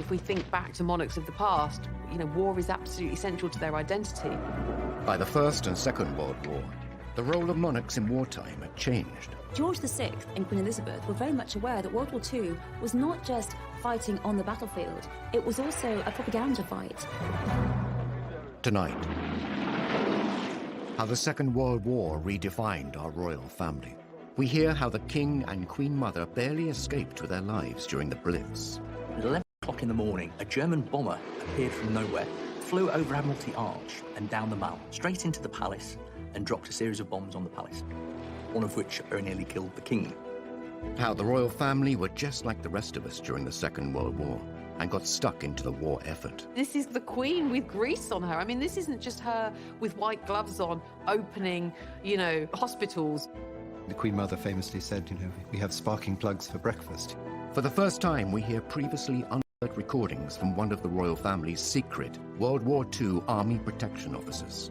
if we think back to monarchs of the past, you know, war is absolutely central to their identity. By the First and Second World War, the role of monarchs in wartime had changed. George VI and Queen Elizabeth were very much aware that World War II was not just fighting on the battlefield, it was also a propaganda fight. Tonight, how the Second World War redefined our royal family. We hear how the King and Queen Mother barely escaped with their lives during the Blitz. At 11 o'clock in the morning, a German bomber appeared from nowhere, flew over Admiralty Arch and down the Mall, straight into the palace, and dropped a series of bombs on the palace, one of which very nearly killed the King. How the royal family were just like the rest of us during the Second World War and got stuck into the war effort. This is the Queen with grease on her. I mean, this isn't just her with white gloves on, opening, you know, hospitals. The Queen Mother famously said, you know, we have sparking plugs for breakfast. For the first time, we hear previously unheard recordings from one of the royal family's secret World War II Army protection officers.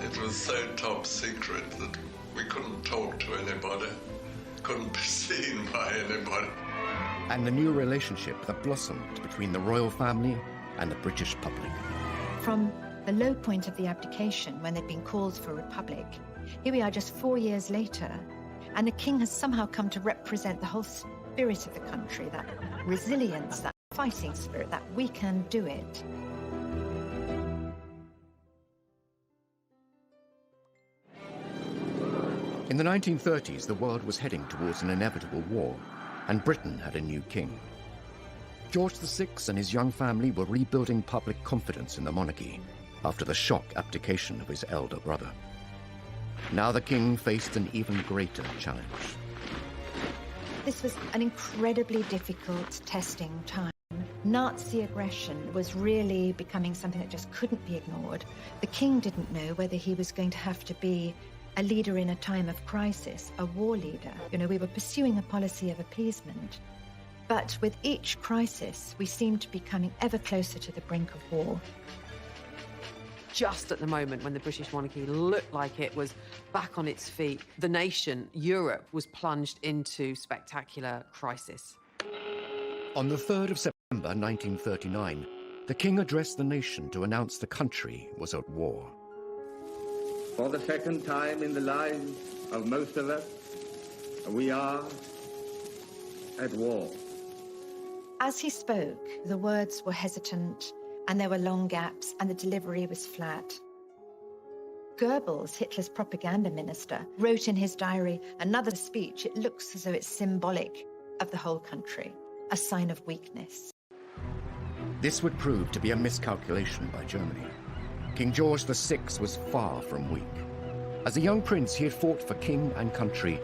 It was so top secret that we couldn't talk to anybody, couldn't be seen by anybody. And the new relationship that blossomed between the royal family and the British public. From the low point of the abdication, when they'd been called for a republic, here we are just 4 years later, and the King has somehow come to represent the whole spirit of the country, that resilience, that fighting spirit, that we can do it. In the 1930s, the world was heading towards an inevitable war, and Britain had a new king. George VI and his young family were rebuilding public confidence in the monarchy after the shock abdication of his elder brother. Now the king faced an even greater challenge. This was an incredibly difficult testing time. Nazi aggression was really becoming something that just couldn't be ignored. The king didn't know whether he was going to have to be a leader in a time of crisis, a war leader. You know, we were pursuing a policy of appeasement. But with each crisis, we seemed to be coming ever closer to the brink of war. Just at the moment when the British monarchy looked like it was back on its feet, the nation, Europe, was plunged into spectacular crisis. On the 3rd of September 1939, the king addressed the nation to announce the country was at war. For the second time in the lives of most of us, we are at war. As he spoke, the words were hesitant, and there were long gaps, and the delivery was flat. Goebbels, Hitler's propaganda minister, wrote in his diary, another speech, it looks as though it's symbolic of the whole country, a sign of weakness. This would prove to be a miscalculation by Germany. King George VI was far from weak. As a young prince, he had fought for king and country.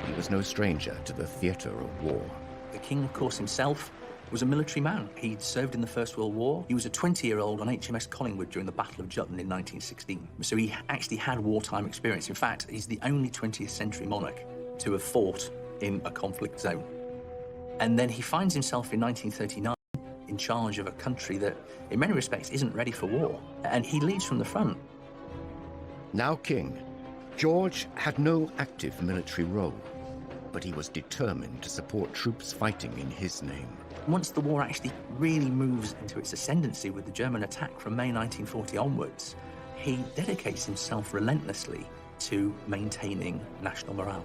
He was no stranger to the theatre of war. The King, of course, himself was a military man. He'd served in the First World War. He was a 20-year-old on HMS Collingwood during the Battle of Jutland in 1916. So he actually had wartime experience. In fact, he's the only 20th century monarch to have fought in a conflict zone. And then he finds himself in 1939 in charge of a country that, in many respects, isn't ready for war. And he leads from the front. Now king, George had no active military role, but he was determined to support troops fighting in his name. Once the war actually really moves into its ascendancy with the German attack from May 1940 onwards, he dedicates himself relentlessly to maintaining national morale.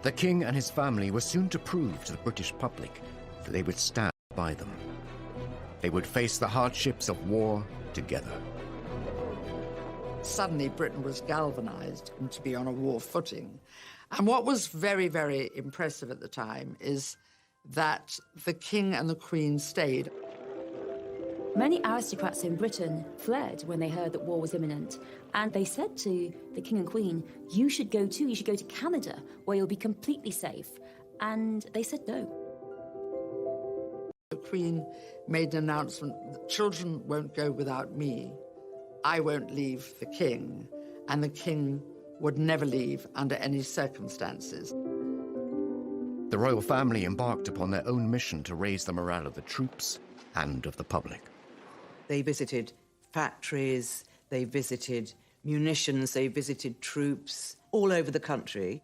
The king and his family were soon to prove to the British public that they would stand by them. They would face the hardships of war together. Suddenly Britain was galvanized to be on a war footing. And what was very, very impressive at the time is that the King and the Queen stayed. Many aristocrats in Britain fled when they heard that war was imminent, and they said to the King and Queen, you should go too, you should go to Canada, where you'll be completely safe. And they said no. The Queen made an announcement that children won't go without me. I won't leave the King, and the King would never leave under any circumstances. The royal family embarked upon their own mission to raise the morale of the troops and of the public. They visited factories, they visited munitions, they visited troops all over the country.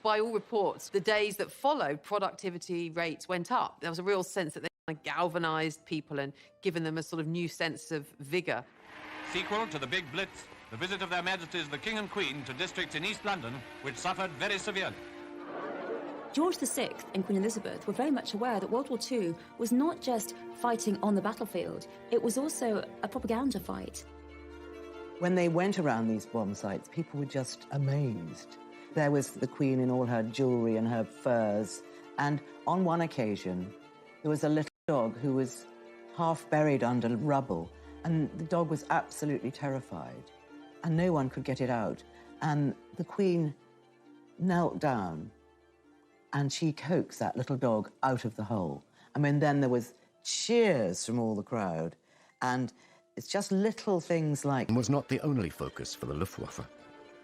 By all reports, the days that followed, productivity rates went up. There was a real sense that they galvanised people and given them a sort of new sense of vigour. Sequel to the Big Blitz, the visit of Their Majesties the King and Queen to districts in East London which suffered very severely. George VI and Queen Elizabeth were very much aware that World War II was not just fighting on the battlefield, it was also a propaganda fight. When they went around these bomb sites, people were just amazed. There was the Queen in all her jewellery and her furs, and on one occasion, there was a little dog who was half buried under rubble, and the dog was absolutely terrified, and no one could get it out. And the Queen knelt down, and she coaxed that little dog out of the hole. I mean, then there was cheers from all the crowd, and it's just little things like... Was not the only focus for the Luftwaffe.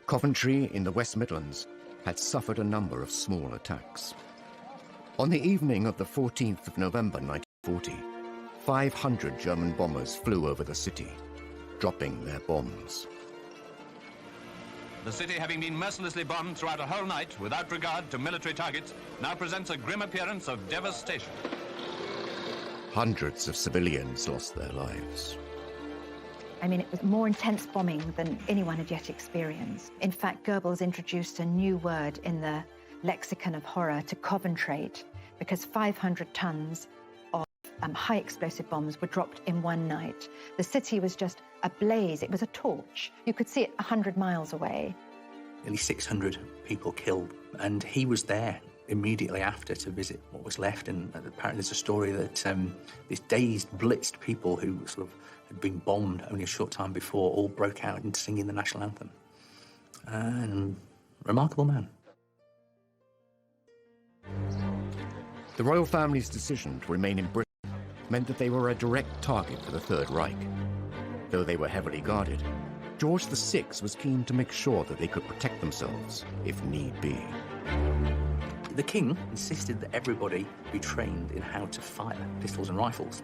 Coventry in the West Midlands had suffered a number of small attacks. On the evening of the 14th of November 1940, 500 German bombers flew over the city, dropping their bombs. The city, having been mercilessly bombed throughout a whole night without regard to military targets, now presents a grim appearance of devastation. Hundreds of civilians lost their lives. I mean, it was more intense bombing than anyone had yet experienced. In fact, Goebbels introduced a new word in the lexicon of horror to Coventrate, because 500 tons of high explosive bombs were dropped in one night. The city was just ablaze. It was a torch. You could see it 100 miles away. Nearly 600 people killed, and he was there immediately after to visit what was left. And apparently there's a story that these dazed, blitzed people who sort of had been bombed only a short time before all broke out into singing the national anthem. And remarkable man. The royal family's decision to remain in Britain meant that they were a direct target for the Third Reich. Though they were heavily guarded, George VI was keen to make sure that they could protect themselves, if need be. The king insisted that everybody be trained in how to fire pistols and rifles.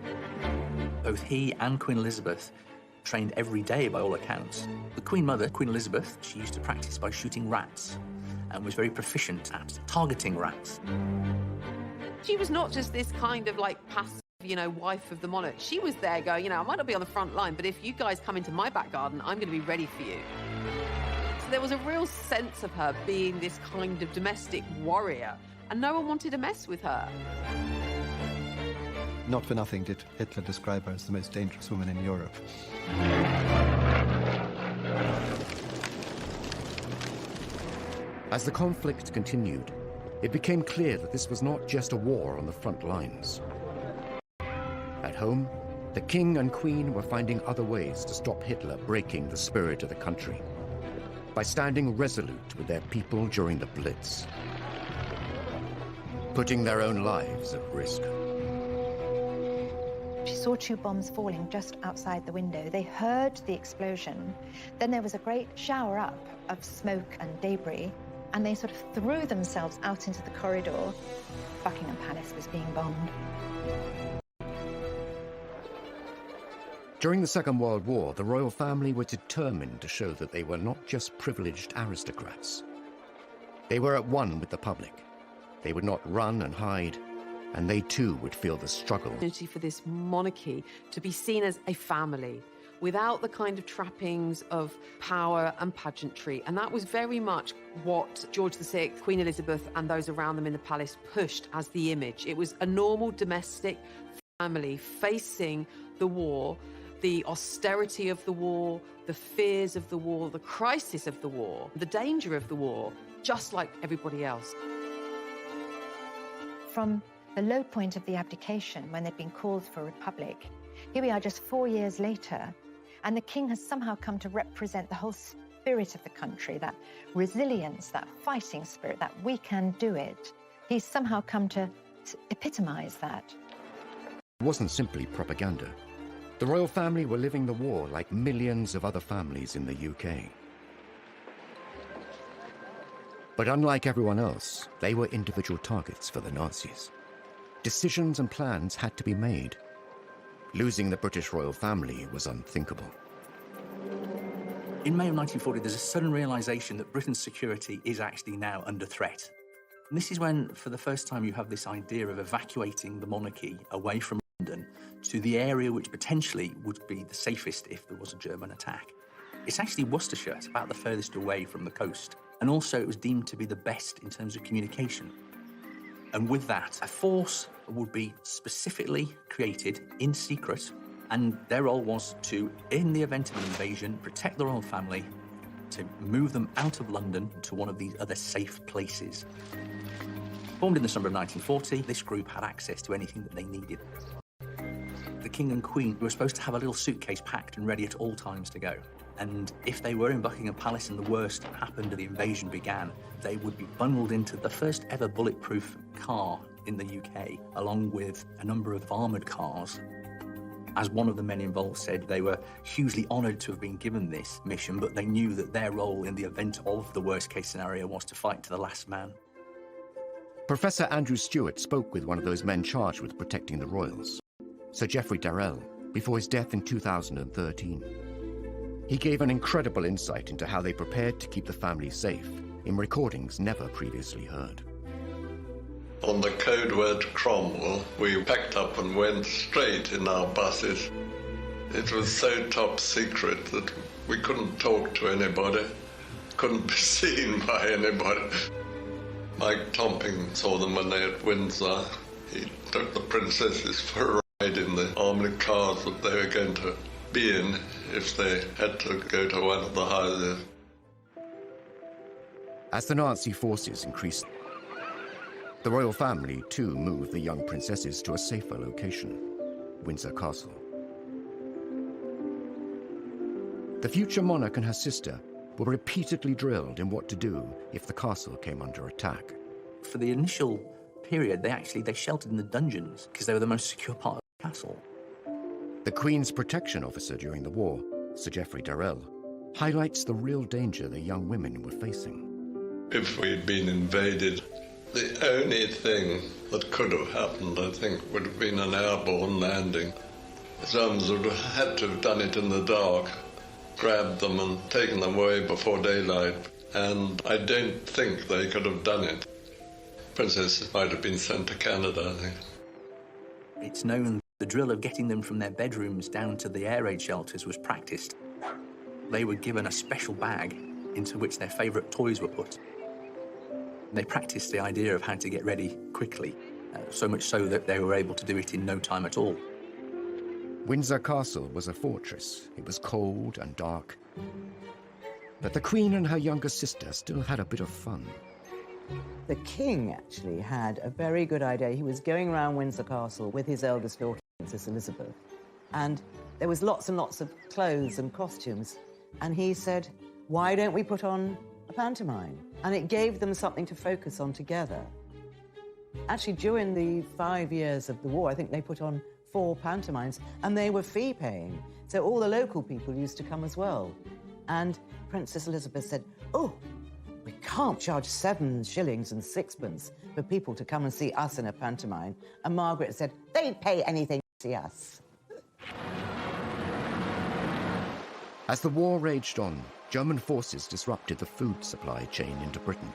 Both he and Queen Elizabeth trained every day by all accounts. The Queen Mother, Queen Elizabeth, she used to practice by shooting rats and was very proficient at targeting rats. She was not just this kind of like passive, wife of the monarch. She was there going, I might not be on the front line, but if you guys come into my back garden, I'm going to be ready for you. So there was a real sense of her being this kind of domestic warrior, and no one wanted to mess with her. Not for nothing did Hitler describe her as the most dangerous woman in Europe. As the conflict continued, it became clear that this was not just a war on the front lines. At home, the King and Queen were finding other ways to stop Hitler breaking the spirit of the country by standing resolute with their people during the Blitz, putting their own lives at risk. She saw 2 bombs falling just outside the window. They heard the explosion. Then there was a great shower up of smoke and debris, and they sort of threw themselves out into the corridor. Buckingham Palace was being bombed. During the Second World War, the royal family were determined to show that they were not just privileged aristocrats. They were at one with the public. They would not run and hide, and they too would feel the struggle. For this monarchy to be seen as a family, without the kind of trappings of power and pageantry. And that was very much what George VI, Queen Elizabeth, and those around them in the palace pushed as the image. It was a normal domestic family facing the war, the austerity of the war, the fears of the war, the crisis of the war, the danger of the war, just like everybody else. From the low point of the abdication, when they'd been called for a republic, here we are just 4 years later, and the king has somehow come to represent the whole spirit of the country, that resilience, that fighting spirit, that we can do it. He's somehow come to epitomize that. It wasn't simply propaganda. The royal family were living the war like millions of other families in the UK. But unlike everyone else, they were individual targets for the Nazis. Decisions and plans had to be made. Losing the British royal family was unthinkable. In May of 1940, there's a sudden realization that Britain's security is actually now under threat. And this is when, for the first time, you have this idea of evacuating the monarchy away from London to the area which potentially would be the safest if there was a German attack. It's actually Worcestershire, it's about the furthest away from the coast. And also it was deemed to be the best in terms of communication. And with that, a force would be specifically created in secret, and their role was to, in the event of an invasion, protect the royal family, to move them out of London to one of these other safe places. Formed in the summer of 1940, this group had access to anything that they needed. The King and Queen were supposed to have a little suitcase packed and ready at all times to go. And if they were in Buckingham Palace and the worst happened and the invasion began, they would be bundled into the first ever bulletproof car in the UK, along with a number of armoured cars. As one of the men involved said, they were hugely honoured to have been given this mission, but they knew that their role in the event of the worst-case scenario was to fight to the last man. Professor Andrew Stewart spoke with one of those men charged with protecting the royals, Sir Geoffrey Darrell, before his death in 2013. He gave an incredible insight into how they prepared to keep the family safe in recordings never previously heard. On the code word Cromwell, we packed up and went straight in our buses. It was so top secret that we couldn't talk to anybody, couldn't be seen by anybody. Mike Tomping saw them when they were at Windsor. He took the princesses for a ride in the armoured cars that they were going to be in if they had to go to one of the houses. As the Nazi forces increased, the royal family too moved the young princesses to a safer location, Windsor Castle. The future monarch and her sister were repeatedly drilled in what to do if the castle came under attack. For the initial period, they sheltered in the dungeons because they were the most secure part of the castle. The Queen's protection officer during the war, Sir Geoffrey Darrell, highlights the real danger the young women were facing. If we'd been invaded, the only thing that could have happened, I think, would have been an airborne landing. The Germans would have had to have done it in the dark, grabbed them and taken them away before daylight, and I don't think they could have done it. Princesses might have been sent to Canada, I think. It's known the drill of getting them from their bedrooms down to the air raid shelters was practiced. They were given a special bag into which their favourite toys were put. They practiced the idea of how to get ready quickly, so much so that they were able to do it in no time at all. Windsor Castle was a fortress. It was cold and dark. But the Queen and her younger sister still had a bit of fun. The king actually had a very good idea. He was going around Windsor Castle with his eldest daughter, Princess Elizabeth, and there was lots and lots of clothes and costumes. And he said, why don't we put on a pantomime? And it gave them something to focus on together. Actually, during the 5 years of the war, I think they put on 4 pantomimes, and they were fee-paying. So all the local people used to come as well. And Princess Elizabeth said, oh, we can't charge 7 shillings and 6pence for people to come and see us in a pantomime. And Margaret said, they'd pay anything to see us. As the war raged on, German forces disrupted the food supply chain into Britain.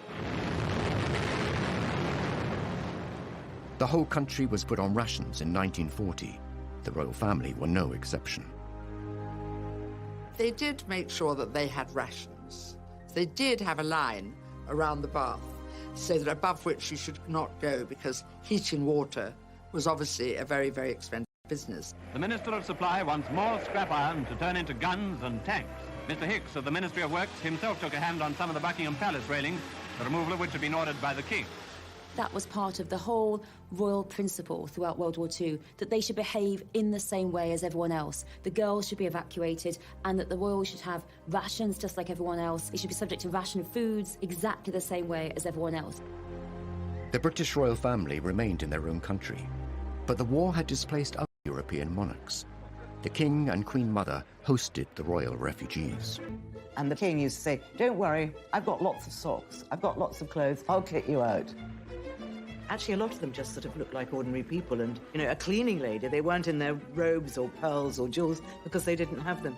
The whole country was put on rations in 1940. The royal family were no exception. They did make sure that they had rations. They did have a line around the bath so that above which you should not go, because heating water was obviously a very, very expensive business. The Minister of Supply wants more scrap iron to turn into guns and tanks. Mr. Hicks of the Ministry of Works himself took a hand on some of the Buckingham Palace railings, the removal of which had been ordered by the King. That was part of the whole royal principle throughout World War II, that they should behave in the same way as everyone else. The girls should be evacuated, and that the royals should have rations just like everyone else. They should be subject to ration foods exactly the same way as everyone else. The British royal family remained in their own country, but the war had displaced other European monarchs. The King and Queen Mother hosted the royal refugees. And the king used to say, don't worry, I've got lots of socks, I've got lots of clothes, I'll kick you out. Actually, a lot of them just sort of looked like ordinary people, and, you know, a cleaning lady, they weren't in their robes or pearls or jewels because they didn't have them.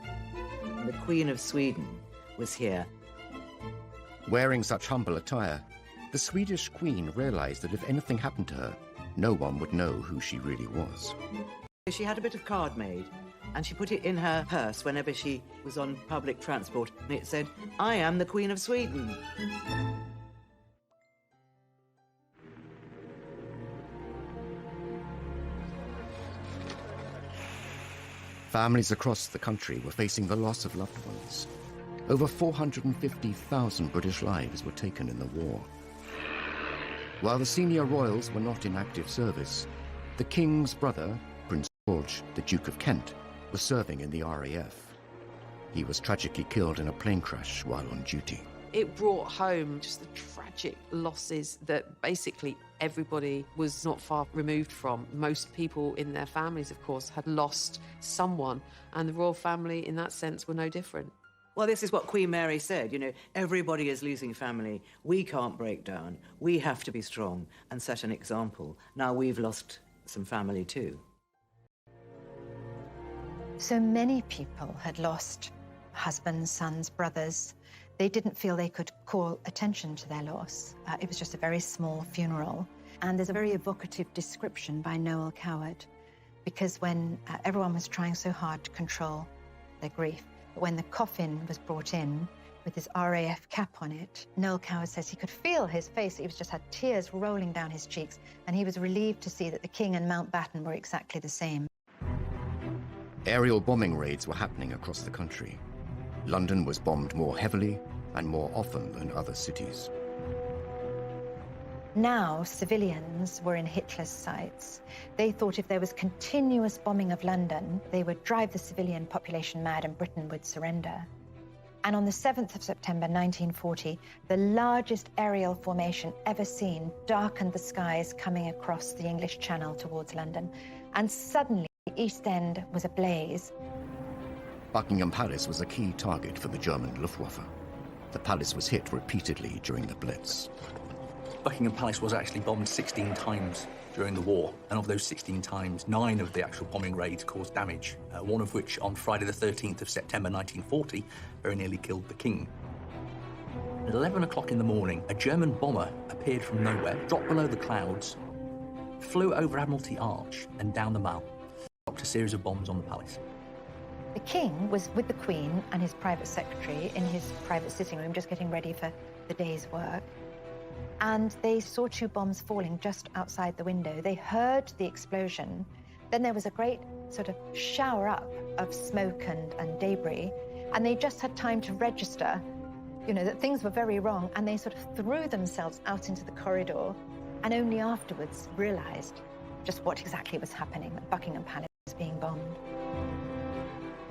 And the Queen of Sweden was here. Wearing such humble attire, the Swedish Queen realized that if anything happened to her, no one would know who she really was. She had a bit of card made, and she put it in her purse whenever she was on public transport, and it said, "I am the Queen of Sweden." Families across the country were facing the loss of loved ones. Over 450,000 British lives were taken in the war. While the senior royals were not in active service, the King's brother, Prince George, the Duke of Kent, was serving in the RAF. He was tragically killed in a plane crash while on duty. It brought home just the tragic losses that basically everybody was not far removed from. Most people in their families, of course, had lost someone, and the royal family, in that sense, were no different. Well, this is what Queen Mary said, you know, everybody is losing family. We can't break down. We have to be strong and set an example. Now we've lost some family too. So many people had lost husbands, sons, brothers. They didn't feel they could call attention to their loss. It was just a very small funeral. And there's a very evocative description by Noel Coward, because when everyone was trying so hard to control their grief, when the coffin was brought in with his RAF cap on it, Noel Coward says he could feel his face. He just had tears rolling down his cheeks, and he was relieved to see that the King and Mountbatten were exactly the same. Aerial bombing raids were happening across the country. London was bombed more heavily and more often than other cities. Now, civilians were in Hitler's sights. They thought if there was continuous bombing of London, they would drive the civilian population mad and Britain would surrender. And on the 7th of September 1940, the largest aerial formation ever seen darkened the skies coming across the English Channel towards London. And suddenly, the East End was ablaze. Buckingham Palace was a key target for the German Luftwaffe. The palace was hit repeatedly during the Blitz. Buckingham Palace was actually bombed 16 times during the war, and of those 16 times, 9 of the actual bombing raids caused damage, one of which on Friday the 13th of September 1940 very nearly killed the King. At 11 o'clock in the morning, a German bomber appeared from nowhere, dropped below the clouds, flew over Admiralty Arch and down the Mall, dropped a series of bombs on the palace. The King was with the Queen and his private secretary in his private sitting room, just getting ready for the day's work. And they saw 2 bombs falling just outside the window. They heard the explosion. Then there was a great sort of shower up of smoke and debris. And they just had time to register, you know, that things were very wrong. And they sort of threw themselves out into the corridor and only afterwards realized just what exactly was happening, that Buckingham Palace was being bombed.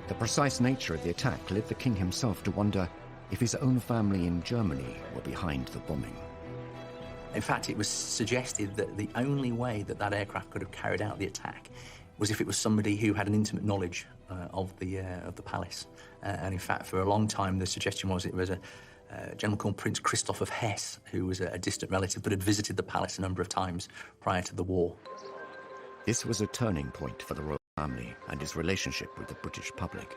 The precise nature of the attack led the King himself to wonder if his own family in Germany were behind the bombing. In fact, it was suggested that the only way that that aircraft could have carried out the attack was if it was somebody who had an intimate knowledge of the palace. And in fact, for a long time, the suggestion was it was a gentleman called Prince Christoph of Hesse, who was a distant relative but had visited the palace a number of times prior to the war. This was a turning point for the royal family and his relationship with the British public.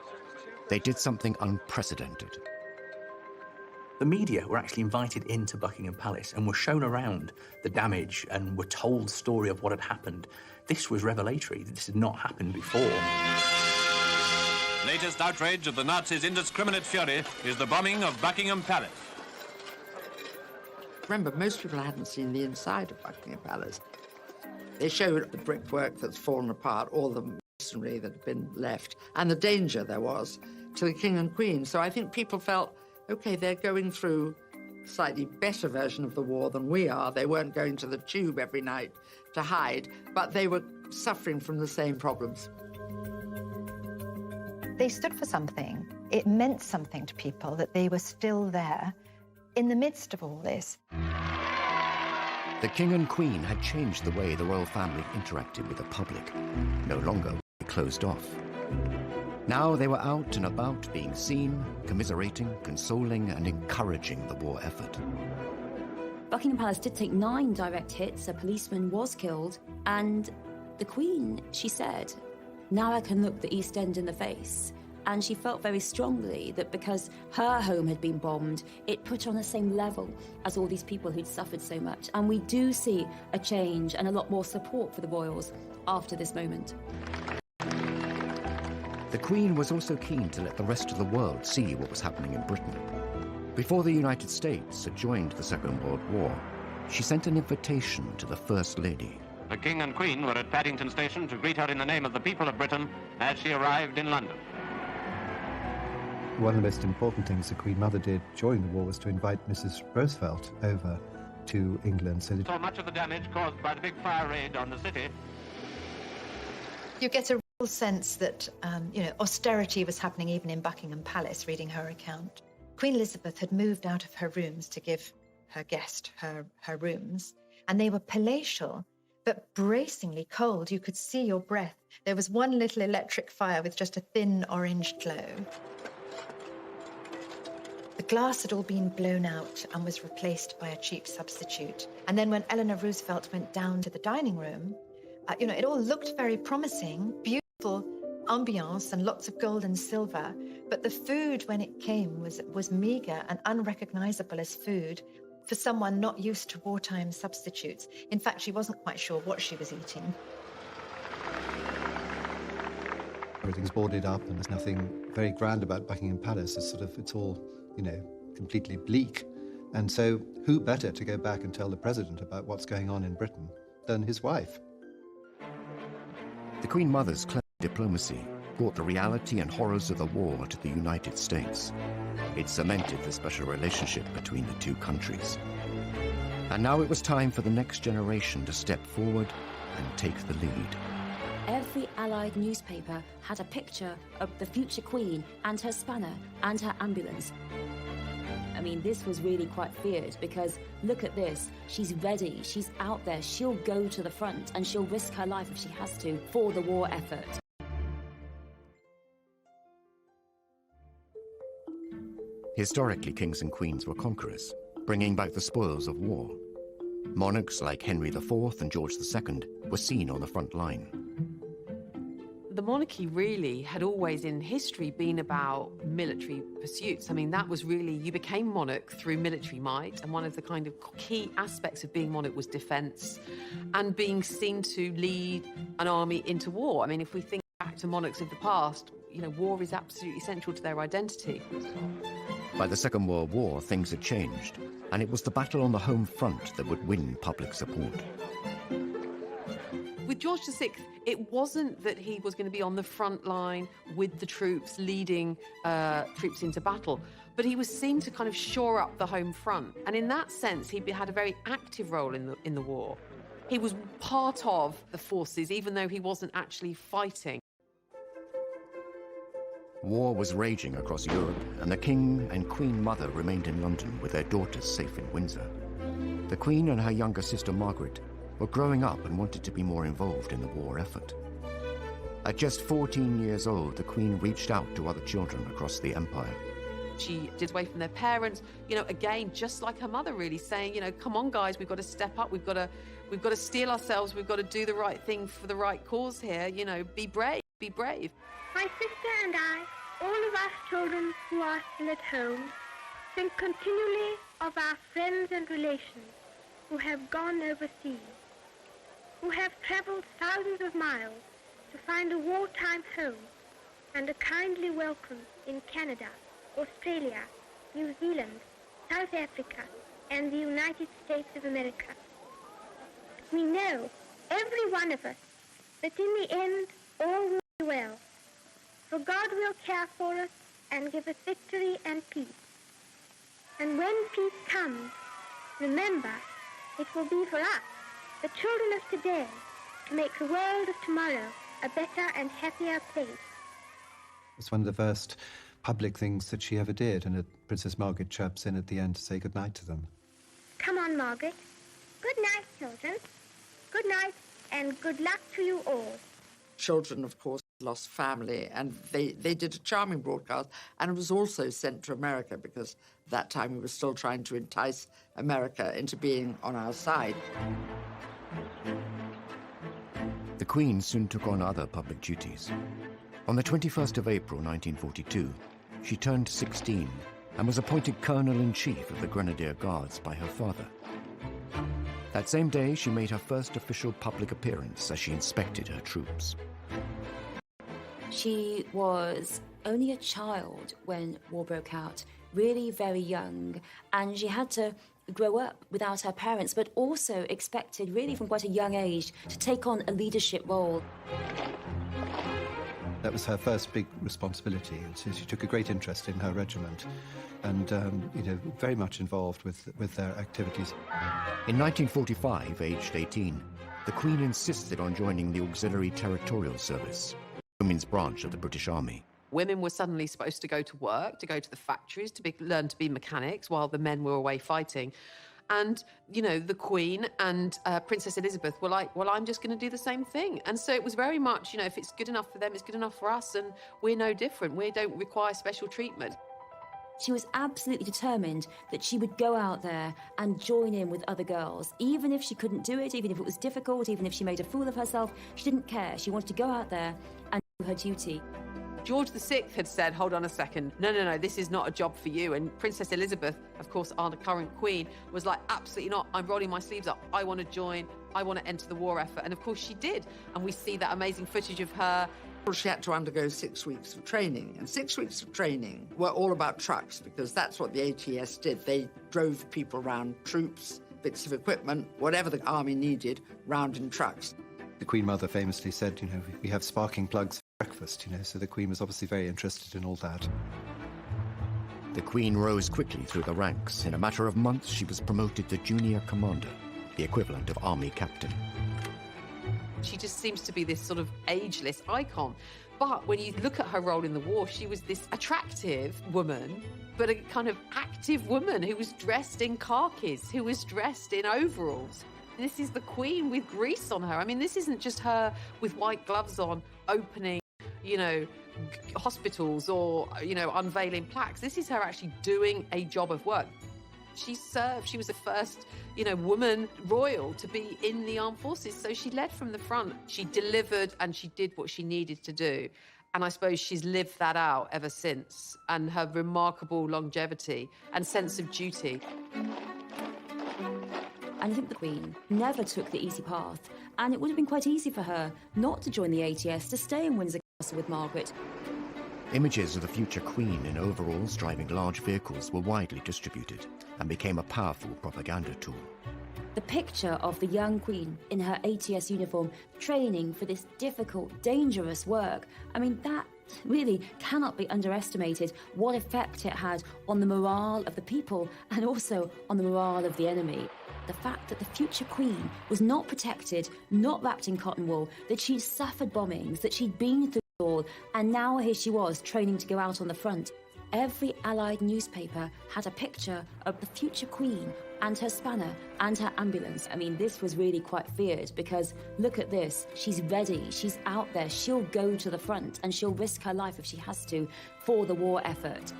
They did something unprecedented. The media were actually invited into Buckingham Palace and were shown around the damage and were told the story of what had happened. This was revelatory. This had not happened before. Latest outrage of the Nazis' indiscriminate fury is the bombing of Buckingham Palace. Remember, most people hadn't seen the inside of Buckingham Palace. They showed the brickwork that's fallen apart, all the masonry that had been left, and the danger there was to the King and Queen. So I think people felt, OK, they're going through a slightly better version of the war than we are. They weren't going to the tube every night to hide, but they were suffering from the same problems. They stood for something. It meant something to people that they were still there in the midst of all this. The King and Queen had changed the way the royal family interacted with the public. No longer were they closed off. Now they were out and about, being seen, commiserating, consoling, and encouraging the war effort. Buckingham Palace did take 9 direct hits, a policeman was killed, and the Queen, she said, "Now I can look the East End in the face." And she felt very strongly that because her home had been bombed, it put her on the same level as all these people who'd suffered so much. And we do see a change and a lot more support for the royals after this moment. The Queen was also keen to let the rest of the world see what was happening in Britain. Before the United States had joined the Second World War, she sent an invitation to the First Lady. The King and Queen were at Paddington Station to greet her in the name of the people of Britain as she arrived in London. One of the most important things the Queen Mother did during the war was to invite Mrs. Roosevelt over to England. So much of the damage caused by the big fire raid on the city. You get a real sense that, austerity was happening even in Buckingham Palace, reading her account. Queen Elizabeth had moved out of her rooms to give her guest her rooms, and they were palatial, but bracingly cold. You could see your breath. There was one little electric fire with just a thin orange glow. The glass had all been blown out and was replaced by a cheap substitute. And then when Eleanor Roosevelt went down to the dining room, it all looked very promising, beautiful ambiance and lots of gold and silver. But the food, when it came, was meager and unrecognizable as food for someone not used to wartime substitutes. In fact, she wasn't quite sure what she was eating. everything's boarded up and there's nothing very grand about Buckingham Palace. It's all, completely bleak. And so who better to go back and tell the president about what's going on in Britain than his wife? The Queen Mother's clever diplomacy brought the reality and horrors of the war to the United States. It cemented the special relationship between the two countries. And now it was time for the next generation to step forward and take the lead. Every Allied newspaper had a picture of the future Queen and her spanner and her ambulance. I mean, this was really quite feared because look at this. She's ready. She's out there. She'll go to the front and she'll risk her life if she has to for the war effort. Historically, kings and queens were conquerors, bringing back the spoils of war. Monarchs like Henry IV and George II were seen on the front line. The monarchy really had always in history been about military pursuits. I mean, that was really, you became monarch through military might, and one of the kind of key aspects of being monarch was defense and being seen to lead an army into war. I mean, if we think back to monarchs of the past, war is absolutely central to their identity. By the Second World War, things had changed, and it was the battle on the home front that would win public support. With George VI, it wasn't that he was going to be on the front line with the troops, leading troops into battle, but he was seen to kind of shore up the home front. And in that sense, he had a very active role in the war. He was part of the forces, even though he wasn't actually fighting. War was raging across Europe, and the King and Queen Mother remained in London with their daughters safe in Windsor. The Queen and her younger sister Margaret were growing up and wanted to be more involved in the war effort. At just 14 years old, the Queen reached out to other children across the empire. She did away from their parents, again, just like her mother, really saying, come on, guys, we've got to step up, we've got to steel ourselves, we've got to do the right thing for the right cause here, be brave, be brave. My sister and I, all of us children who are still at home, think continually of our friends and relations who have gone overseas, who have travelled thousands of miles to find a wartime home and a kindly welcome in Canada, Australia, New Zealand, South Africa, and the United States of America. We know, every one of us, that in the end all will be well, for God will care for us and give us victory and peace. And when peace comes, remember, it will be for us, the children of today, to make the world of tomorrow a better and happier place. It's one of the first public things that she ever did, and Princess Margaret chirps in at the end to say goodnight to them. Come on, Margaret. Good night, children. Good night, and good luck to you all. Children, of course, lost family, and they did a charming broadcast, and it was also sent to America because at that time we were still trying to entice America into being on our side. The Queen soon took on other public duties. On the 21st of April 1942, she turned 16 and was appointed Colonel-in-Chief of the Grenadier Guards by her father. That same day, she made her first official public appearance as she inspected her troops. She was only a child when war broke out, really very young, and she had to grow up without her parents, but also expected, really from quite a young age, to take on a leadership role. That was her first big responsibility, and so she took a great interest in her regiment and, very much involved with their activities. In 1945, aged 18, the Queen insisted on joining the Auxiliary Territorial Service, the women's branch of the British Army. Women were suddenly supposed to go to work, to go to the factories, to learn to be mechanics while the men were away fighting. And, the Queen and Princess Elizabeth were like, well, I'm just going to do the same thing. And so it was very much, if it's good enough for them, it's good enough for us, and we're no different. We don't require special treatment. She was absolutely determined that she would go out there and join in with other girls. Even if she couldn't do it, even if it was difficult, even if she made a fool of herself, she didn't care. She wanted to go out there and do her duty. George VI had said, hold on a second, no, this is not a job for you. And Princess Elizabeth, of course, our current queen, was like, absolutely not. I'm rolling my sleeves up. I want to join. I want to enter the war effort. And of course she did. And we see that amazing footage of her. She had to undergo 6 weeks of training, and 6 weeks of training were all about trucks, because that's what the ATS did. They drove people around, troops, bits of equipment, whatever the army needed, round in trucks. The Queen Mother famously said, we have sparking plugs for breakfast, so the Queen was obviously very interested in all that. The Queen rose quickly through the ranks. In a matter of months, she was promoted to junior commander, the equivalent of army captain. She just seems to be this sort of ageless icon. But when you look at her role in the war, she was this attractive woman, but a kind of active woman who was dressed in khakis, who was dressed in overalls. This is the Queen with grease on her. I mean, this isn't just her with white gloves on, opening, hospitals or, unveiling plaques. This is her actually doing a job of work. She served. She was the first, woman royal to be in the armed forces. So she led from the front. She delivered and she did what she needed to do. And I suppose she's lived that out ever since. And her remarkable longevity and sense of duty. And I think the Queen never took the easy path. And it would have been quite easy for her not to join the ATS, to stay in Windsor Castle with Margaret. Images of the future Queen in overalls driving large vehicles were widely distributed and became a powerful propaganda tool. The picture of the young Queen in her ATS uniform training for this difficult, dangerous work, that really cannot be underestimated, what effect it had on the morale of the people and also on the morale of the enemy. The fact that the future Queen was not protected, not wrapped in cotton wool, that she'd suffered bombings, that she'd been through it all, and now here she was training to go out on the front. Every Allied newspaper had a picture of the future Queen and her spanner and her ambulance. This was really quite feared, because look at this. She's ready. She's out there. She'll go to the front and she'll risk her life if she has to for the war effort.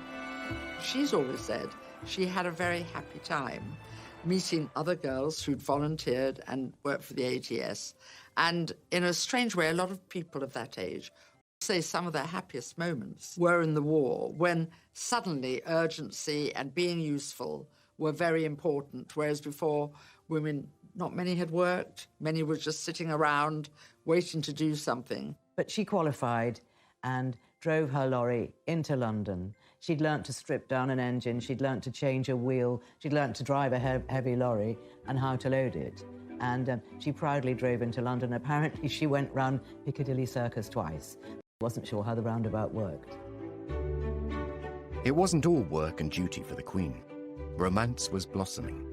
She's always said she had a very happy time meeting other girls who'd volunteered and worked for the ATS. And in a strange way, a lot of people of that age say some of their happiest moments were in the war, when suddenly urgency and being useful were very important, whereas before women, not many had worked, many were just sitting around waiting to do something. But she qualified and drove her lorry into London. She'd learnt to strip down an engine, she'd learnt to change a wheel, she'd learnt to drive a heavy lorry and how to load it. And she proudly drove into London. Apparently she went round Piccadilly Circus twice. Wasn't sure how the roundabout worked. It wasn't all work and duty for the Queen. Romance was blossoming.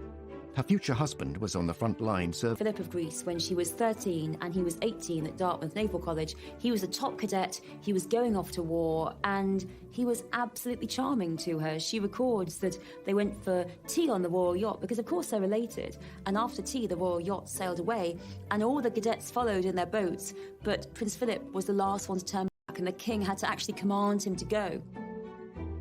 Her future husband was on the front line serving. Philip of Greece, when she was 13 and he was 18 at Dartmouth Naval College, he was a top cadet, he was going off to war, and he was absolutely charming to her. She records that they went for tea on the Royal Yacht, because of course they're related, and after tea the Royal Yacht sailed away, and all the cadets followed in their boats, but Prince Philip was the last one to turn back, and the king had to actually command him to go.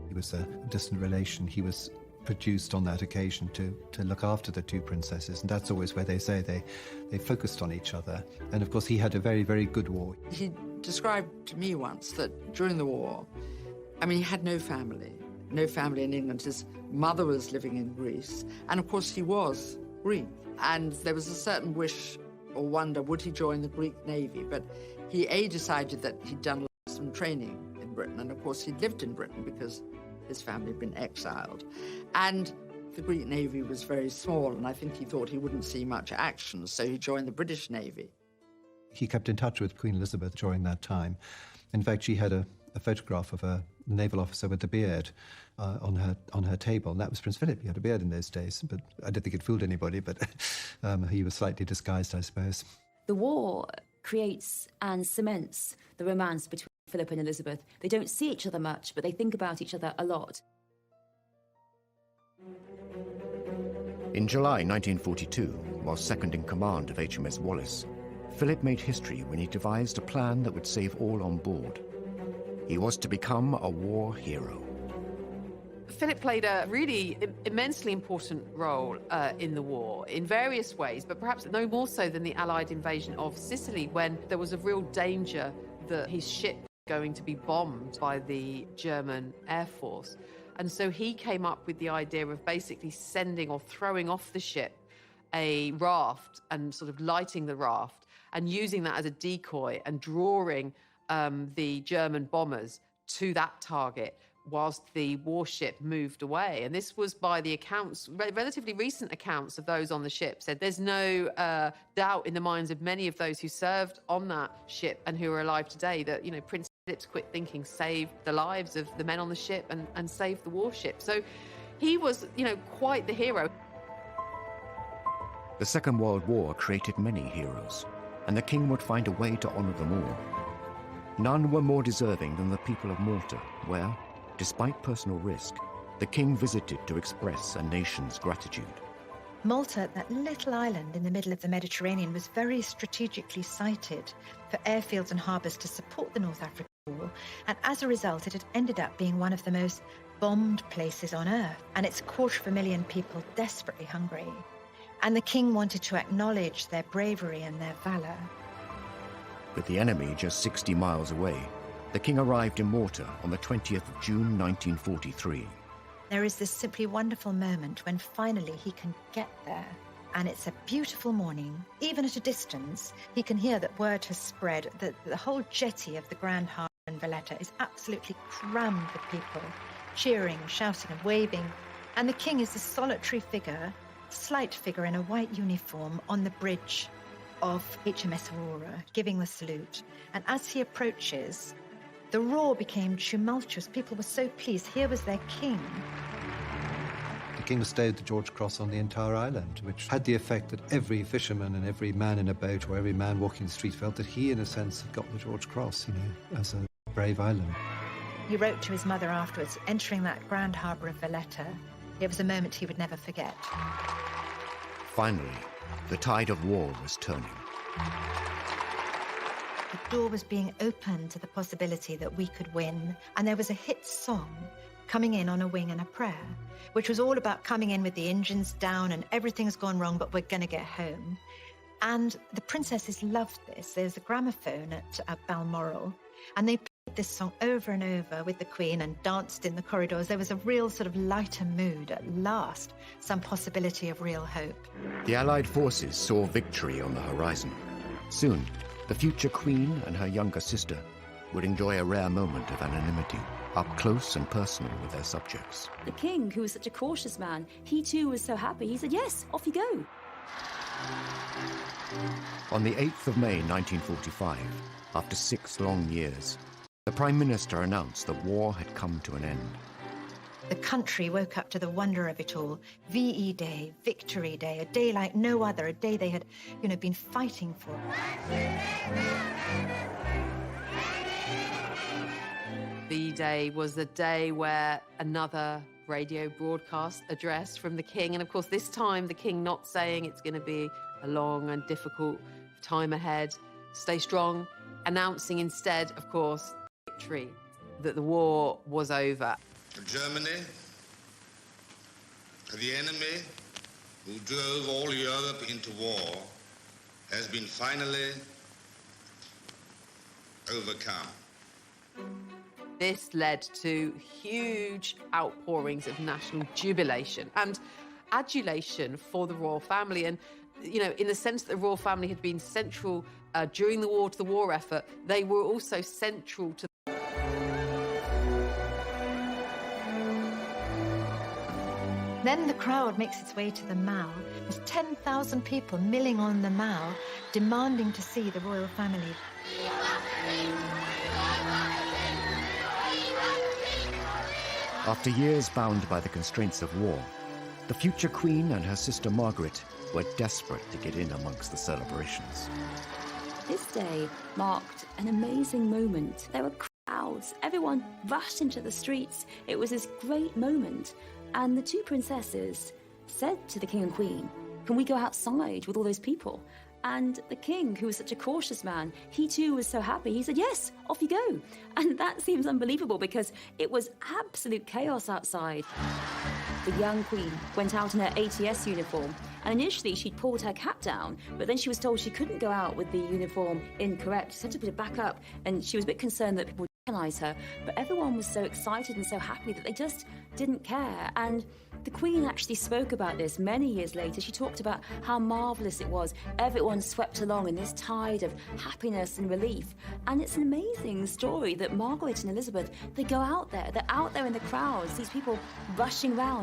He was a distant relation. He was produced on that occasion to look after the two princesses, and that's always where they say they focused on each other. And of course he had a very, very good war. He described to me once that during the war, he had no family in England. His mother was living in Greece, and of course he was Greek, and there was a certain wish or wonder, would he join the Greek Navy? But he decided that he'd done lots of and training in Britain. And of course, he'd lived in Britain because his family had been exiled. And the Greek Navy was very small, and I think he thought he wouldn't see much action, so he joined the British Navy. He kept in touch with Queen Elizabeth during that time. In fact, she had a photograph of a naval officer with a beard on her table, and that was Prince Philip. He had a beard in those days, but I don't think it fooled anybody, but he was slightly disguised, I suppose. The war creates and cements the romance between Philip and Elizabeth. They don't see each other much, but they think about each other a lot. In July 1942, while second in command of HMS Wallace, Philip made history when he devised a plan that would save all on board. He was to become a war hero. Philip played a really immensely important role in the war in various ways, but perhaps no more so than the Allied invasion of Sicily, when there was a real danger that his ship was going to be bombed by the German Air Force. And so he came up with the idea of basically sending or throwing off the ship a raft and sort of lighting the raft and using that as a decoy and drawing the German bombers to that target whilst the warship moved away. And this was by the accounts, relatively recent accounts of those on the ship, said there's no doubt in the minds of many of those who served on that ship and who are alive today that, you know, Prince Philip's quick thinking saved the lives of the men on the ship and saved the warship. So he was, you know, quite the hero. The Second World War created many heroes, and the king would find a way to honor them all. None were more deserving than the people of Malta, where, despite personal risk, the king visited to express a nation's gratitude. Malta, that little island in the middle of the Mediterranean, was very strategically sited for airfields and harbours to support the North African War, and as a result it had ended up being one of the most bombed places on earth, and its 250,000 people desperately hungry. And the king wanted to acknowledge their bravery and their valour. With the enemy just 60 miles away, the king arrived in Malta on the 20th of June 1943. There is this simply wonderful moment when finally he can get there. And it's a beautiful morning. Even at a distance, he can hear that word has spread that the whole jetty of the Grand Harbour in Valletta is absolutely crammed with people, cheering, shouting and waving. And the king is a solitary figure, slight figure in a white uniform on the bridge of HMS Aurora, giving the salute. And as he approaches, the roar became tumultuous. People were so pleased. Here was their king. The king bestowed the George Cross on the entire island, which had the effect that every fisherman and every man in a boat or every man walking the street felt that he, in a sense, had got the George Cross, you know, as a brave island. He wrote to his mother afterwards, entering that Grand Harbour of Valletta. It was a moment he would never forget. Finally, the tide of war was turning. The door was being opened to the possibility that we could win, and there was a hit song, Coming In on a Wing and a Prayer, which was all about coming in with the engines down and everything's gone wrong, but we're going to get home. And the princesses loved this. There's a gramophone at Balmoral, and they played this song over and over with the Queen and danced in the corridors. There was a real sort of lighter mood at last, some possibility of real hope. The Allied forces saw victory on the horizon. Soon, the future Queen and her younger sister would enjoy a rare moment of anonymity, up close and personal with their subjects. The king, who was such a cautious man, he too was so happy. He said, yes, off you go. On the 8th of May 1945, after 6 long years, the Prime Minister announced that war had come to an end. The country woke up to the wonder of it all. VE Day, Victory Day, a day like no other, a day they had, been fighting for. VE Day was the day where another radio broadcast address from the king, and of course this time the king not saying it's going to be a long and difficult time ahead, stay strong, announcing instead, of course, victory, that the war was over. Germany, the enemy who drove all Europe into war, has been finally overcome. This led to huge outpourings of national jubilation and adulation for the royal family. And, in the sense that the royal family had been central during the war to the war effort, they were also central to Then the crowd makes its way to the Mall. There's 10,000 people milling on the Mall, demanding to see the royal family. After years bound by the constraints of war, the future queen and her sister Margaret were desperate to get in amongst the celebrations. This day marked an amazing moment. There were crowds. Everyone rushed into the streets. It was this great moment. And the two princesses said to the king and queen, "Can we go outside with all those people?" And the king, who was such a cautious man, he too was so happy. He said, "Yes, off you go." And that seems unbelievable because it was absolute chaos outside. The young queen went out in her ATS uniform, and initially she'd pulled her cap down, but then she was told she couldn't go out with the uniform incorrect. She had to put it back up, and she was a bit concerned that people would recognise her. But everyone was so excited and so happy that they just didn't care. And the Queen actually spoke about this many years later. She talked about how marvellous it was. Everyone swept along in this tide of happiness and relief. And it's an amazing story that Margaret and Elizabeth, they go out there. They're out there in the crowds, these people rushing round.